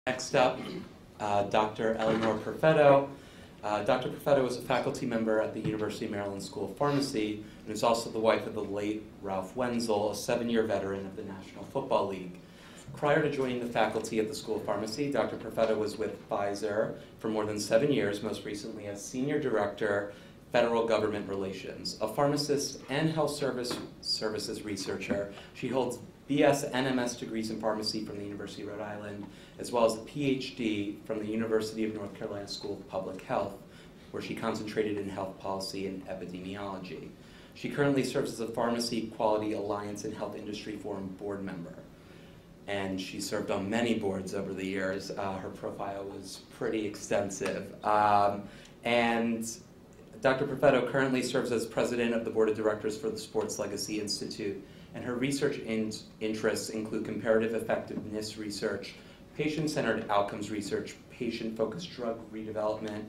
Next up, Dr. Eleanor Perfetto. Dr. Perfetto is a faculty member at the University of Maryland School of Pharmacy and is also the wife of the late Ralph Wenzel, a 7-year veteran of the National Football League. Prior to joining the faculty at the School of Pharmacy, Dr. Perfetto was with Pfizer for more than 7 years, most recently as Senior Director, Federal Government Relations. A pharmacist and health services researcher, she holds BS and MS degrees in pharmacy from the University of Rhode Island, as well as a PhD from the University of North Carolina School of Public Health, where she concentrated in health policy and epidemiology. She currently serves as a Pharmacy Quality Alliance and Health Industry Forum board member. And she served on many boards over the years. Her profile was pretty extensive. And Dr. Perfetto currently serves as president of the board of directors for the Sports Legacy Institute, and her research interests include comparative effectiveness research, patient-centered outcomes research, patient-focused drug development,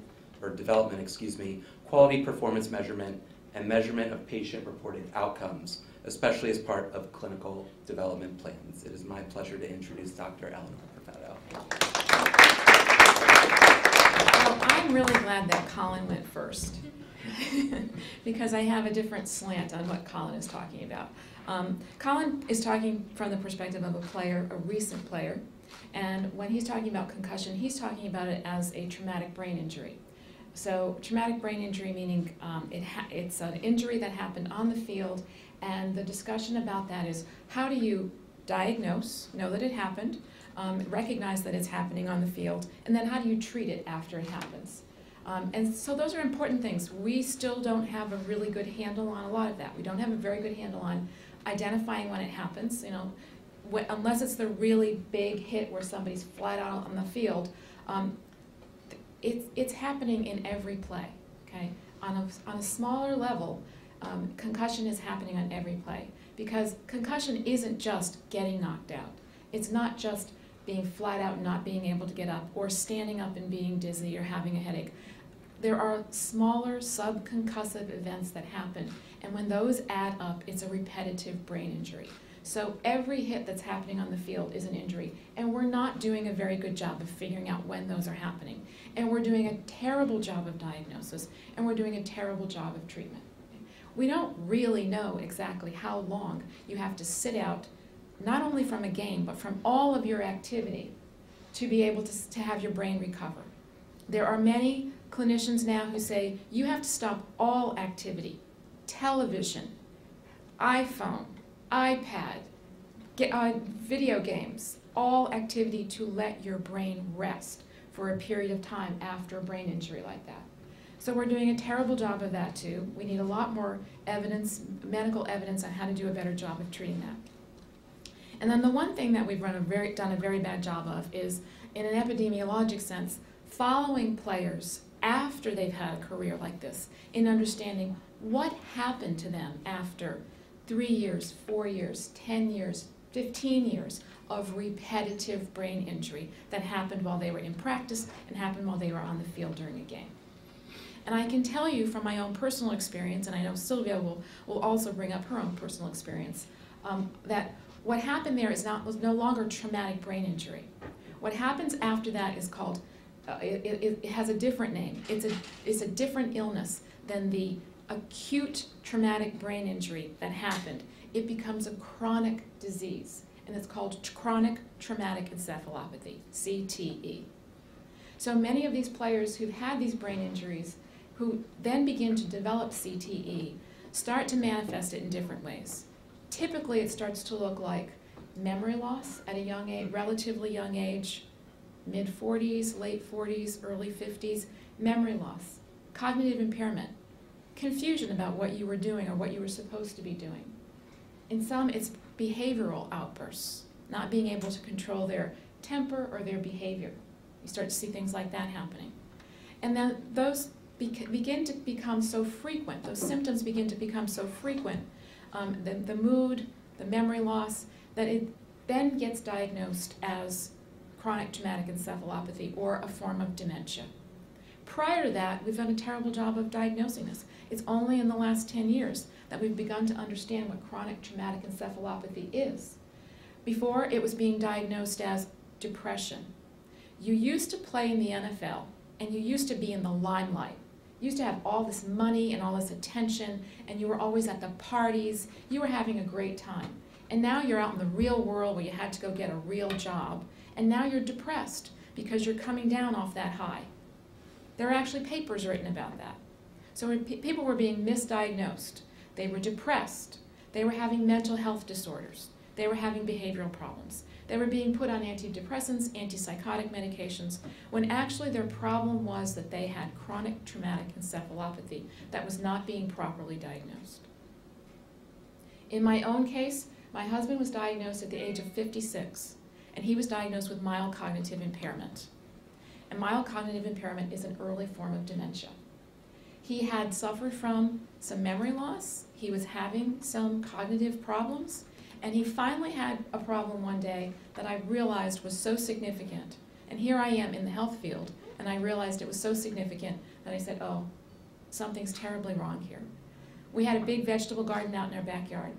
quality performance measurement, and measurement of patient-reported outcomes, especially as part of clinical development plans. It is my pleasure to introduce Dr. Eleanor Perfetto. Well, I'm really glad that Colin went first because I have a different slant on what Colin is talking about. Colin is talking from the perspective of a player, a recent player, and when he's talking about concussion, he's talking about it as a traumatic brain injury. So traumatic brain injury meaning it's an injury that happened on the field, and the discussion about that is how do you diagnose, know that it happened, recognize that it's happening on the field, and then how do you treat it after it happens. And so those are important things. We still don't have a really good handle on a lot of that. We don't have a very good handle on identifying when it happens, unless it's the really big hit where somebody's flat out on the field. It's happening in every play, okay? On a smaller level, concussion is happening on every play, because concussion isn't just getting knocked out. It's not just being flat out and not being able to get up, or standing up and being dizzy or having a headache. There are smaller subconcussive events that happen, and when those add up, it's a repetitive brain injury. So every hit that's happening on the field is an injury, and we're not doing a very good job of figuring out when those are happening. And we're doing a terrible job of diagnosis, and we're doing a terrible job of treatment. We don't really know exactly how long you have to sit out, not only from a game, but from all of your activity to be able to have your brain recover. There are many clinicians now who say you have to stop all activity, television, iPhone, iPad, video games, all activity to let your brain rest for a period of time after a brain injury like that. So we're doing a terrible job of that too. We need a lot more evidence, medical evidence on how to do a better job of treating that. And then the one thing that we've done a very bad job of is, in an epidemiologic sense, following players after they've had a career like this, in understanding what happened to them after 3 years, 4 years, 10 years, 15 years of repetitive brain injury that happened while they were in practice and happened while they were on the field during a game. And I can tell you from my own personal experience, and I know Sylvia will also bring up her own personal experience, that what happened there was no longer traumatic brain injury. What happens after that is called, it has a different name. It's a different illness than the acute traumatic brain injury that happened. It becomes a chronic disease, and it's called chronic traumatic encephalopathy, CTE. So many of these players who've had these brain injuries, who then begin to develop CTE, start to manifest it in different ways. Typically, it starts to look like memory loss at a young age, relatively young age, mid-40s, late 40s, early 50s, memory loss, cognitive impairment, confusion about what you were doing or what you were supposed to be doing. In some, it's behavioral outbursts, not being able to control their temper or their behavior. You start to see things like that happening. And then those begin to become so frequent, those symptoms begin to become so frequent, the mood, the memory loss, that it then gets diagnosed as chronic traumatic encephalopathy or a form of dementia. Prior to that, we've done a terrible job of diagnosing this. It's only in the last 10 years that we've begun to understand what chronic traumatic encephalopathy is. Before, it was being diagnosed as depression. You used to play in the NFL, and you used to be in the limelight. You used to have all this money and all this attention, and you were always at the parties. You were having a great time. And now you're out in the real world where you had to go get a real job, and now you're depressed because you're coming down off that high. There are actually papers written about that. So when people were being misdiagnosed, they were depressed, they were having mental health disorders, they were having behavioral problems, they were being put on antidepressants, antipsychotic medications, when actually their problem was that they had chronic traumatic encephalopathy that was not being properly diagnosed. In my own case, my husband was diagnosed at the age of 56, and he was diagnosed with mild cognitive impairment. And mild cognitive impairment is an early form of dementia. He had suffered from some memory loss, he was having some cognitive problems, and he finally had a problem one day that I realized was so significant. And here I am in the health field, and I realized it was so significant that I said, oh, something's terribly wrong here. We had a big vegetable garden out in our backyard.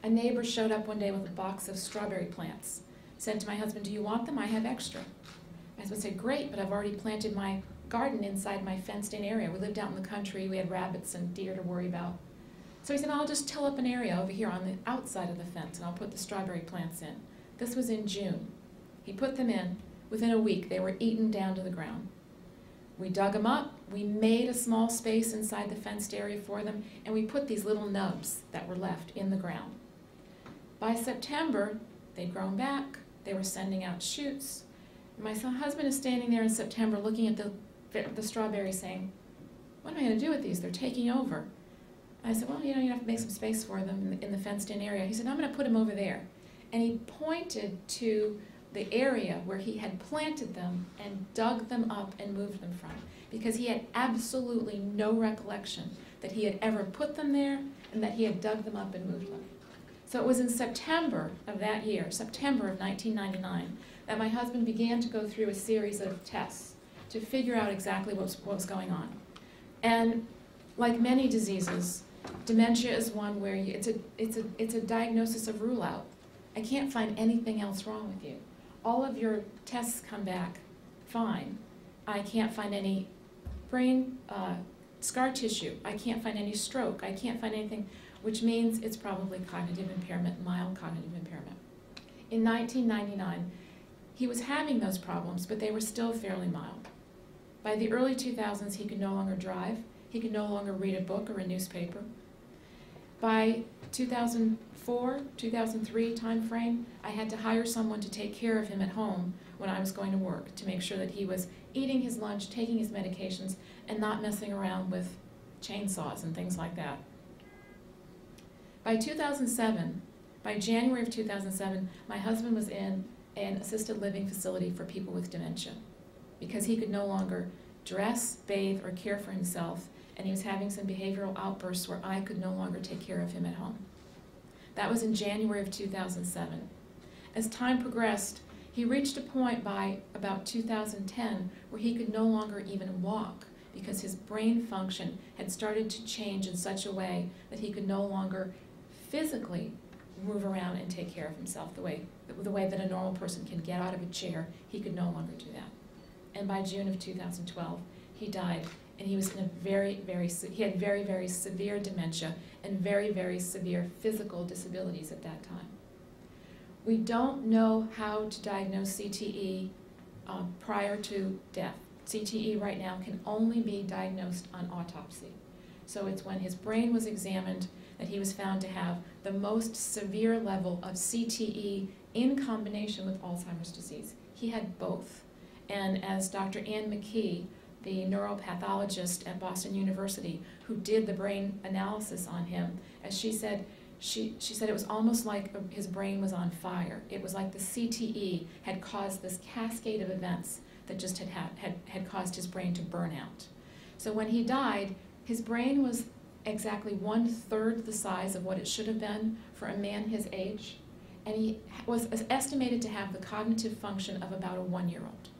A neighbor showed up one day with a box of strawberry plants. Said to my husband, do you want them? I have extra. My husband said, great, but I've already planted my garden inside my fenced-in area. We lived out in the country. We had rabbits and deer to worry about. So he said, I'll just till up an area over here on the outside of the fence, and I'll put the strawberry plants in. This was in June. He put them in. Within a week, they were eaten down to the ground. We dug them up. We made a small space inside the fenced area for them, and we put these little nubs that were left in the ground. By September, they'd grown back. They were sending out shoots. My husband is standing there in September looking at the strawberries saying, what am I going to do with these? They're taking over. I said, well, you have to make some space for them in the fenced-in area. He said, I'm going to put them over there. And he pointed to the area where he had planted them and dug them up and moved them from, because he had absolutely no recollection that he had ever put them there and that he had dug them up and moved them. So it was in September of that year, September of 1999, that my husband began to go through a series of tests to figure out exactly what was going on. And like many diseases, dementia is one where it's a diagnosis of rule out. I can't find anything else wrong with you. All of your tests come back fine. I can't find any brain scar tissue. I can't find any stroke. I can't find anything, which means it's probably cognitive impairment, mild cognitive impairment. In 1999, he was having those problems, but they were still fairly mild. By the early 2000s, he could no longer drive. He could no longer read a book or a newspaper. By 2004, 2003 timeframe, I had to hire someone to take care of him at home when I was going to work, to make sure that he was eating his lunch, taking his medications, and not messing around with chainsaws and things like that. By 2007, by January of 2007, my husband was in an assisted living facility for people with dementia because he could no longer dress, bathe, or care for himself, and he was having some behavioral outbursts where I could no longer take care of him at home. That was in January of 2007. As time progressed, he reached a point by about 2010 where he could no longer even walk because his brain function had started to change in such a way that he could no longer physically move around and take care of himself the way that a normal person can get out of a chair. He could no longer do that. And by June of 2012, he died, and he was in he had very, very severe dementia and very, very severe physical disabilities at that time. We don't know how to diagnose CTE prior to death. CTE right now can only be diagnosed on autopsy. So it's when his brain was examined that he was found to have the most severe level of CTE in combination with Alzheimer's disease. He had both. And as Dr. Ann McKee, the neuropathologist at Boston University, who did the brain analysis on him, as she said it was almost like his brain was on fire. It was like the CTE had caused this cascade of events that just had caused his brain to burn out. So when he died, his brain was exactly 1/3 the size of what it should have been for a man his age, and he was estimated to have the cognitive function of about a 1-year-old.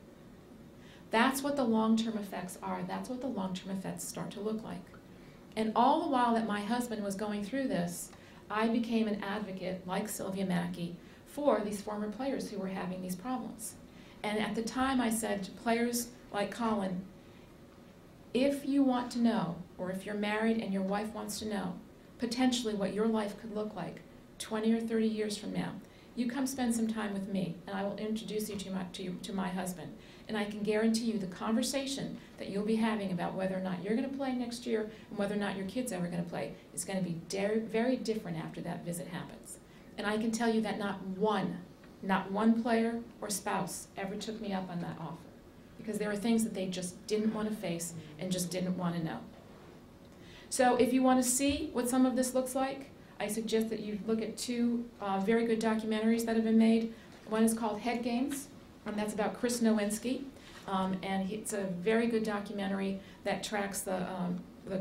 That's what the long-term effects are. That's what the long-term effects start to look like. And all the while that my husband was going through this, I became an advocate, like Sylvia Mackey, for these former players who were having these problems. And at the time I said to players like Colin, if you want to know, or if you're married and your wife wants to know, potentially what your life could look like 20 or 30 years from now, you come spend some time with me, and I will introduce you to my husband. And I can guarantee you the conversation that you'll be having about whether or not you're going to play next year and whether or not your kid's ever going to play is going to be very different after that visit happens. And I can tell you that not one player or spouse ever took me up on that offer, because there are things that they just didn't want to face and just didn't want to know. So if you want to see what some of this looks like, I suggest that you look at two very good documentaries that have been made. One is called Head Games, and that's about Chris Nowinski, and it's a very good documentary that tracks the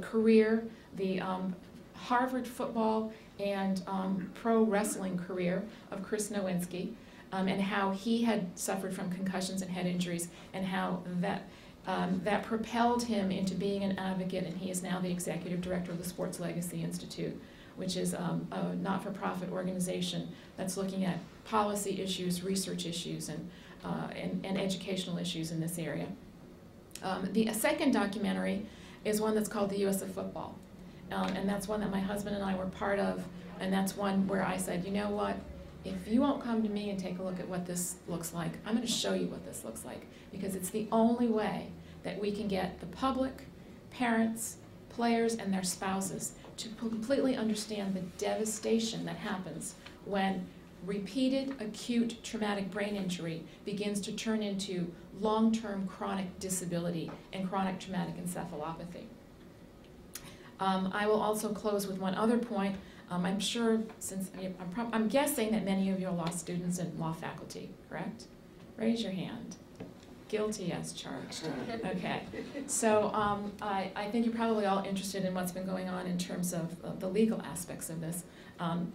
career, the Harvard football and pro wrestling career of Chris Nowinski, and how he had suffered from concussions and head injuries, and how that propelled him into being an advocate, and he is now the executive director of the Sports Legacy Institute, which is a not-for-profit organization that's looking at policy issues, research issues, and educational issues in this area. The second documentary is one that's called The U.S. of Football, and that's one that my husband and I were part of, and that's one where I said, you know what, if you won't come to me and take a look at what this looks like, I'm going to show you what this looks like, because it's the only way that we can get the public, parents, players, and their spouses to completely understand the devastation that happens when repeated acute traumatic brain injury begins to turn into long-term chronic disability and chronic traumatic encephalopathy. I will also close with one other point. I'm sure, since I'm guessing that many of you are law students and law faculty, correct? Raise your hand. Guilty as charged. Okay, so I think you're probably all interested in what's been going on in terms of the legal aspects of this.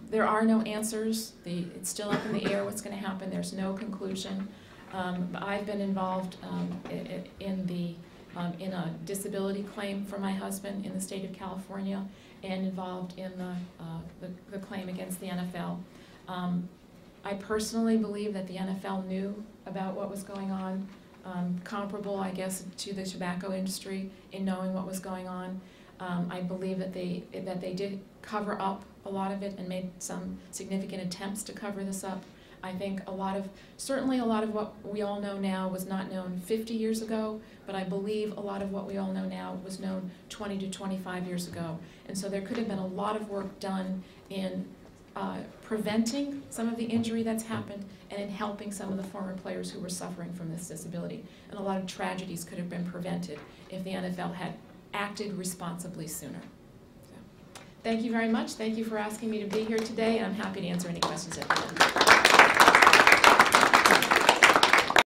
There are no answers. It's still up in the air what's going to happen. There's no conclusion. I've been involved in a disability claim for my husband in the state of California, and involved in the claim against the NFL. I personally believe that the NFL knew about what was going on, comparable, I guess, to the tobacco industry in knowing what was going on. I believe that they did cover up a lot of it and made some significant attempts to cover this up. I think certainly a lot of what we all know now was not known 50 years ago, but I believe a lot of what we all know now was known 20 to 25 years ago. And so there could have been a lot of work done in preventing some of the injury that's happened and in helping some of the former players who were suffering from this disability. And a lot of tragedies could have been prevented if the NFL had acted responsibly sooner. So, thank you very much. Thank you for asking me to be here today, and I'm happy to answer any questions at the end.